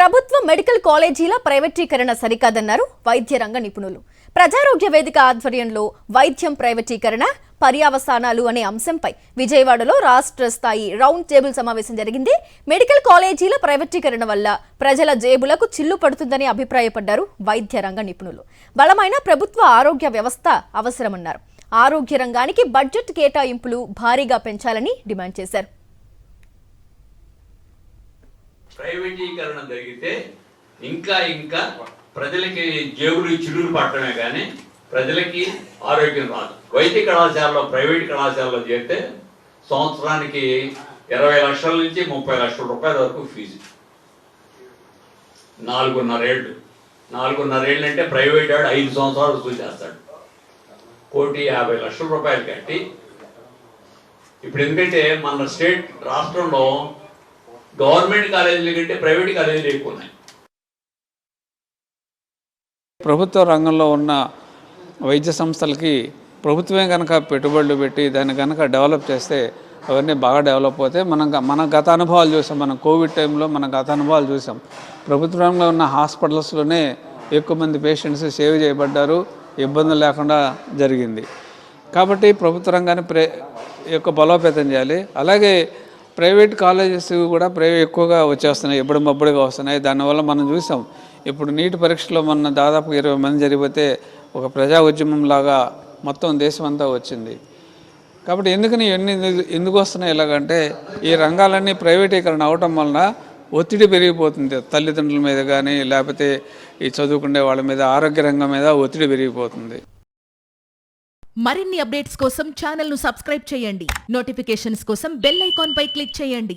ప్రభుత్వ మెడికల్ కాలేజీల ప్రైవేటీకరణ సరికాదన్నారు వైద్య రంగ నిపుణులు. ప్రజారోగ్య వేదిక ఆధ్వర్యంలో వైద్యం ప్రైవేటీకరణ పర్యవసానాలు అనే అంశంపై విజయవాడలో రాష్ట్ర స్థాయి రౌండ్ టేబుల్ సమావేశం జరిగింది. మెడికల్ కాలేజీల ప్రైవేటీకరణ వల్ల ప్రజల జేబులకు చిల్లు పడుతుందని అభిప్రాయపడ్డారు వైద్య రంగ నిపుణులు. బలమైన ప్రభుత్వ ఆరోగ్య వ్యవస్థ అవసరమన్నారు. ఆరోగ్య రంగానికి బడ్జెట్ కేటాయింపులు భారీగా పెంచాలని డిమాండ్ చేశారు. ప్రైవేటీకరణ జరిగితే ఇంకా ప్రజలకి జేబులు చిల్లులు పట్టడమే కానీ ప్రజలకి ఆరోగ్యం రాదు. వైద్య కళాశాలలో ప్రైవేట్ కళాశాలలో చేరితే సంవత్సరానికి 20 లక్షల నుంచి 30 లక్షల రూపాయల వరకు ఫీజు. 4.5 ఏళ్ళు అంటే ప్రైవేట్ వాడు 5 సంవత్సరాలు వసూలు చేస్తాడు. 1,50,00,000 రూపాయలు కట్టి ఇప్పుడు ఎందుకంటే మన స్టేట్ రాష్ట్రంలో గవర్నమెంట్ కాలేజీల కంటే ప్రైవేట్ కాలేజీలు ఎక్కువ ఉన్నాయి. ప్రభుత్వ రంగంలో ఉన్న వైద్య సంస్థలకి ప్రభుత్వమే కనుక పెట్టుబడులు పెట్టి దాన్ని కనుక డెవలప్ చేస్తే అవన్నీ బాగా డెవలప్ అవుతాయి. మన గత అనుభవాలు చూసాం. మనం కోవిడ్ టైంలో మన గత అనుభవాలు చూసాం. ప్రభుత్వ రంగంలో ఉన్న హాస్పిటల్స్లోనే ఎక్కువ మంది పేషెంట్స్ సేవ్ చేయబడ్డారు, ఇబ్బందులు లేకుండా జరిగింది. కాబట్టి ప్రభుత్వ రంగాన్ని బలోపేతం చేయాలి. అలాగే ప్రైవేట్ కాలేజెస్ కూడా ఎక్కువగా వచ్చేస్తున్నాయి, ఎప్పుడుగా వస్తున్నాయి. దానివల్ల మనం చూసాం. ఇప్పుడు నీట్ పరీక్షలో మొన్న దాదాపు 20 మంది జరిగిపోతే ఒక ప్రజా ఉద్యమం లాగా మొత్తం దేశం అంతా వచ్చింది. కాబట్టి ఎందుకు వస్తున్నాయి ఇలాగంటే ఈ రంగాలన్నీ ప్రైవేటీకరణ అవటం వలన ఒత్తిడి పెరిగిపోతుంది. తల్లిదండ్రుల మీద కానీ లేకపోతే ఈ చదువుకునే వాళ్ళ మీద, ఆరోగ్య రంగం మీద ఒత్తిడి పెరిగిపోతుంది. మరిన్ని అప్డేట్స్ కోసం ఛానల్ను సబ్స్క్రైబ్ చేయండి. నోటిఫికేషన్స్ కోసం బెల్ ఐకాన్ పై క్లిక్ చేయండి.